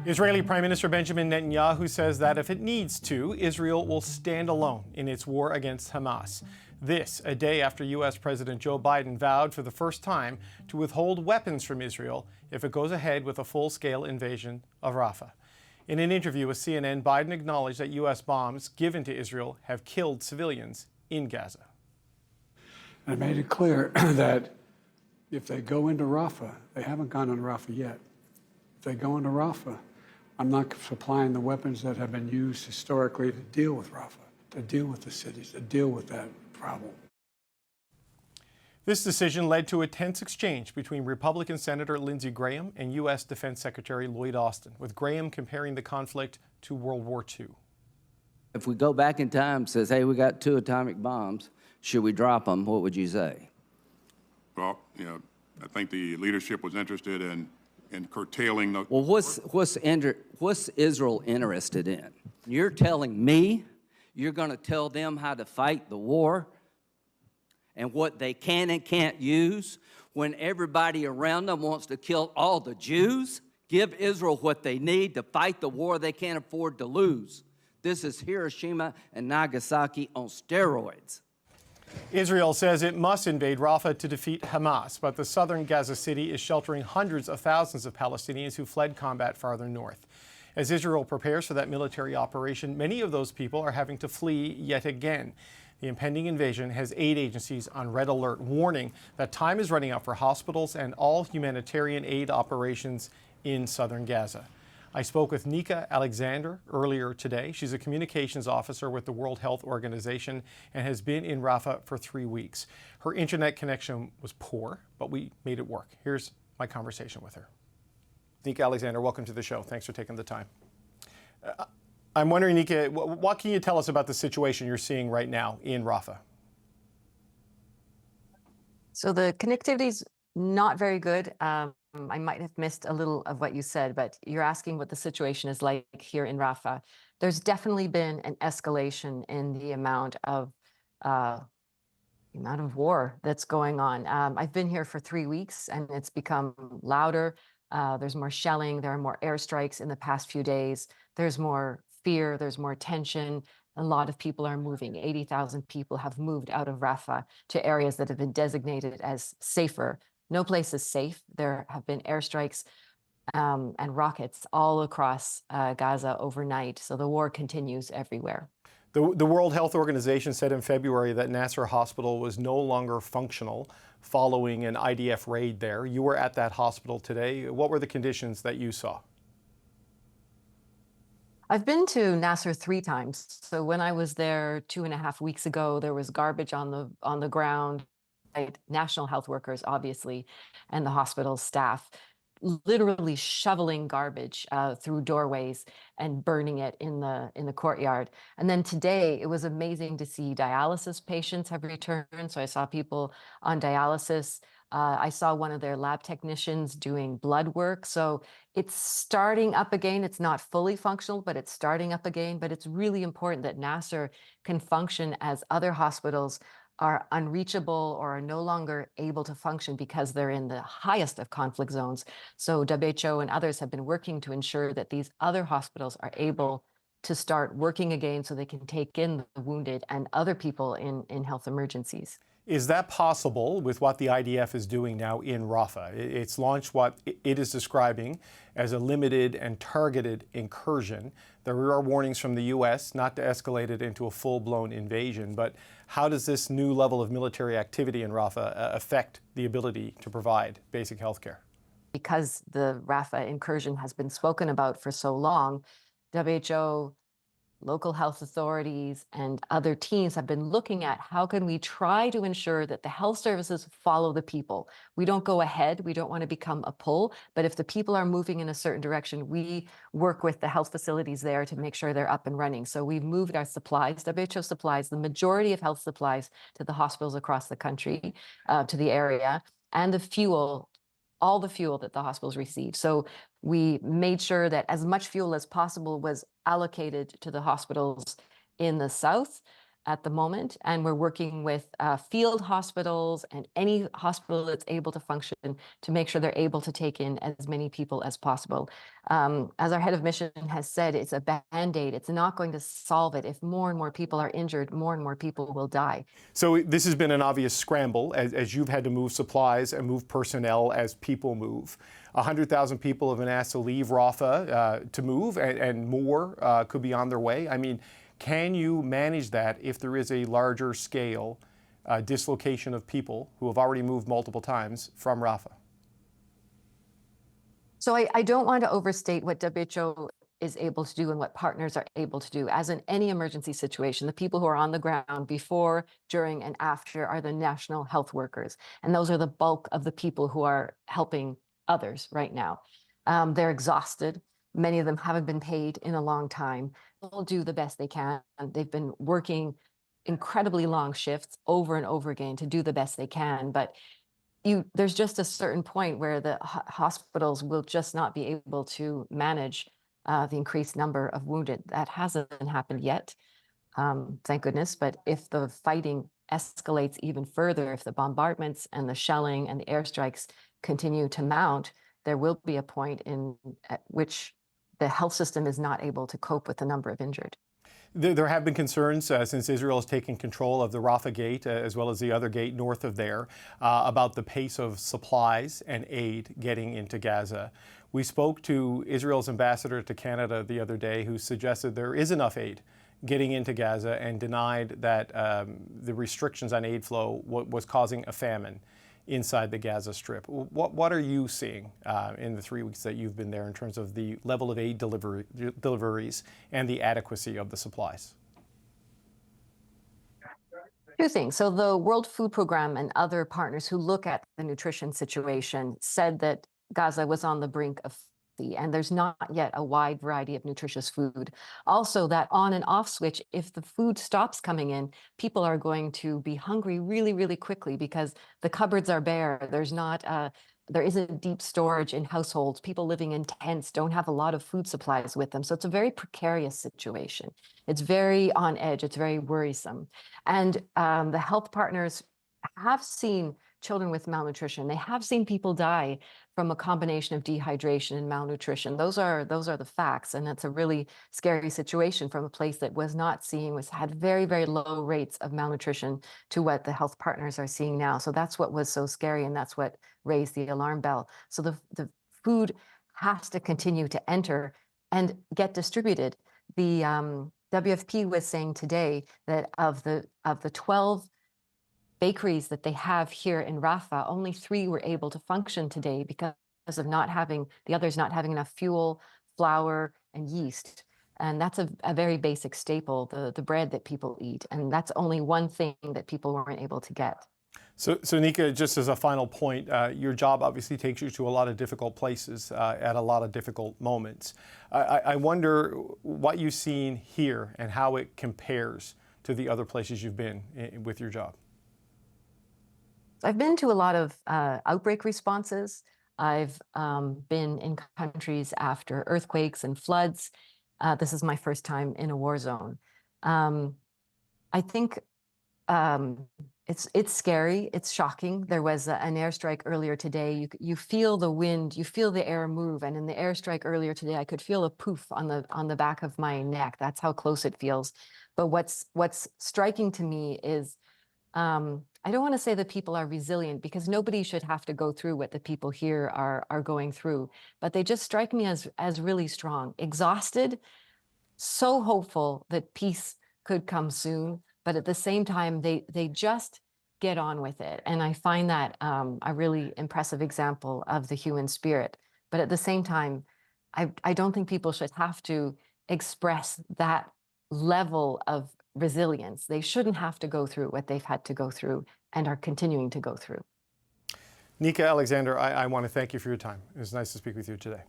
Israeli Prime Minister Benjamin Netanyahu says that if it needs to, Israel will stand alone in its war against Hamas. This, a day after U.S. President Joe Biden vowed for the first time to withhold weapons from Israel if it goes ahead with a full-scale invasion of Rafah. In an interview with CNN, Biden acknowledged that U.S. bombs given to Israel have killed civilians in Gaza. I made it clear that if they go into Rafah, they haven't gone into Rafah yet. If they go into Rafah, I'm not supplying the weapons that have been used historically to deal with Rafah, to deal with the cities, to deal with that problem. This decision led to a tense exchange between Republican Senator Lindsey Graham and U.S. Defense Secretary Lloyd Austin, with Graham comparing the conflict to World War II. If we go back in time and says, hey, we got 2 atomic bombs, should we drop them? What would you say? Well, I think the leadership was interested in curtailing the... Well, what's Israel interested in? You're telling me you're going to tell them how to fight the war and what they can and can't use when everybody around them wants to kill all the Jews? Give Israel what they need to fight the war they can't afford to lose. This is Hiroshima and Nagasaki on steroids. Israel says it must invade Rafah to defeat Hamas, but the southern Gaza city is sheltering hundreds of thousands of Palestinians who fled combat farther north. As Israel prepares for that military operation, many of those people are having to flee yet again. The impending invasion has aid agencies on red alert, warning that time is running out for hospitals and all humanitarian aid operations in southern Gaza. I spoke with Nyka Alexander earlier today. She's a communications officer with the World Health Organization and has been in Rafah for 3 weeks. Her internet connection was poor, but we made it work. Here's my conversation with her. Nyka Alexander, welcome to the show. Thanks for taking the time. I'm wondering, Nyka, what can you tell us about the situation you're seeing right now in Rafah? So the connectivity's not very good. I might have missed a little of what you said, but you're asking what the situation is like here in Rafah. There's definitely been an escalation in the amount of war that's going on. I've been here for 3 weeks and it's become louder. There's more shelling. There are more airstrikes in the past few days. There's more fear. There's more tension. A lot of people are moving. 80,000 people have moved out of Rafah to areas that have been designated as safer. No place is safe. There have been airstrikes and rockets all across Gaza overnight. So the war continues everywhere. The World Health Organization said in February that Nasser Hospital was no longer functional following an IDF raid there. You were at that hospital today. What were the conditions that you saw? I've been to Nasser 3 times. So when I was there 2.5 weeks ago, there was garbage on the ground. National health workers, obviously, and the hospital staff literally shoveling garbage through doorways and burning it in the courtyard. And then today, it was amazing to see dialysis patients have returned. So I saw people on dialysis. I saw one of their lab technicians doing blood work. So it's starting up again. It's not fully functional, but it's starting up again. But it's really important that Nasser can function as other hospitals are unreachable or are no longer able to function because they're in the highest of conflict zones. So WHO and others have been working to ensure that these other hospitals are able to start working again so they can take in the wounded and other people in health emergencies. Is that possible with what the IDF is doing now in Rafah? It's launched what it is describing as a limited and targeted incursion. There are warnings from the U.S. not to escalate it into a full-blown invasion, but how does this new level of military activity in Rafah affect the ability to provide basic health care? Because the Rafah incursion has been spoken about for so long, WHO, local health authorities, and other teams have been looking at how can we try to ensure that the health services follow the people. We don't go ahead. We don't want to become a pull. But if the people are moving in a certain direction, we work with the health facilities there to make sure they're up and running. So we've moved our supplies, WHO supplies, the majority of health supplies to the hospitals across the country, to the area, and the fuel, all the fuel that the hospitals receive. So we made sure that as much fuel as possible was allocated to the hospitals in the south. at the moment, and we're working with field hospitals and any hospital that's able to function to make sure they're able to take in as many people as possible. As our head of mission has said, it's a Band-Aid. It's not going to solve it. If more and more people are injured, more and more people will die. So this has been an obvious scramble as you've had to move supplies and move personnel as people move. 100,000 people have been asked to leave Rafah to move, and more could be on their way. I mean, can you manage that if there is a larger scale dislocation of people who have already moved multiple times from Rafah? So I don't want to overstate what WHO is able to do and what partners are able to do. As in any emergency situation, the people who are on the ground before, during, and after are the national health workers. And those are the bulk of the people who are helping others right now. They're exhausted. Many of them haven't been paid in a long time. They'll do the best they can. They've been working incredibly long shifts over and over again to do the best they can. But there's just a certain point where the hospitals will just not be able to manage the increased number of wounded. That hasn't happened yet, thank goodness. But if the fighting escalates even further, if the bombardments and the shelling and the airstrikes continue to mount, there will be a point at which the health system is not able to cope with the number of injured. There have been concerns since Israel has taken control of the Rafah gate, as well as the other gate north of there, about the pace of supplies and aid getting into Gaza. We spoke to Israel's ambassador to Canada the other day, who suggested there is enough aid getting into Gaza and denied that the restrictions on aid flow was causing a famine inside the Gaza Strip. What are you seeing in the 3 weeks that you've been there in terms of the level of aid deliveries and the adequacy of the supplies? Two things. So the World Food Program and other partners who look at the nutrition situation said that Gaza was on the brink of and there's not yet a wide variety of nutritious food. Also, that on and off switch, if the food stops coming in, people are going to be hungry really, really quickly because the cupboards are bare. There isn't deep storage in households. People living in tents don't have a lot of food supplies with them. So it's a very precarious situation. It's very on edge. It's very worrisome. And the health partners have seen children with malnutrition. They have seen people die from a combination of dehydration and malnutrition. Those are the facts, and that's a really scary situation from a place that had very, very low rates of malnutrition to what the health partners are seeing now. So that's what was so scary, and that's what raised the alarm bell. So the food has to continue to enter and get distributed. The WFP was saying today that of the 12 bakeries that they have here in Rafah, only 3 were able to function today because of the others not having enough fuel, flour, and yeast. And that's a very basic staple, the bread that people eat. And that's only one thing that people weren't able to get. So Nyka, just as a final point, your job obviously takes you to a lot of difficult places at a lot of difficult moments. I wonder what you've seen here and how it compares to the other places you've been with your job. I've been to a lot of outbreak responses. I've been in countries after earthquakes and floods. This is my first time in a war zone. I think it's scary. It's shocking. There was an airstrike earlier today. You feel the wind, you feel the air move. And in the airstrike earlier today, I could feel a poof on the back of my neck. That's how close it feels. But what's striking to me is I don't want to say that people are resilient, because nobody should have to go through what the people here are going through, but they just strike me as really strong, exhausted, so hopeful that peace could come soon, but at the same time, they just get on with it. And I find that a really impressive example of the human spirit. But at the same time, I don't think people should have to express that level of resilience. They shouldn't have to go through what they've had to go through and are continuing to go through. Nyka Alexander, I want to thank you for your time. It was nice to speak with you today.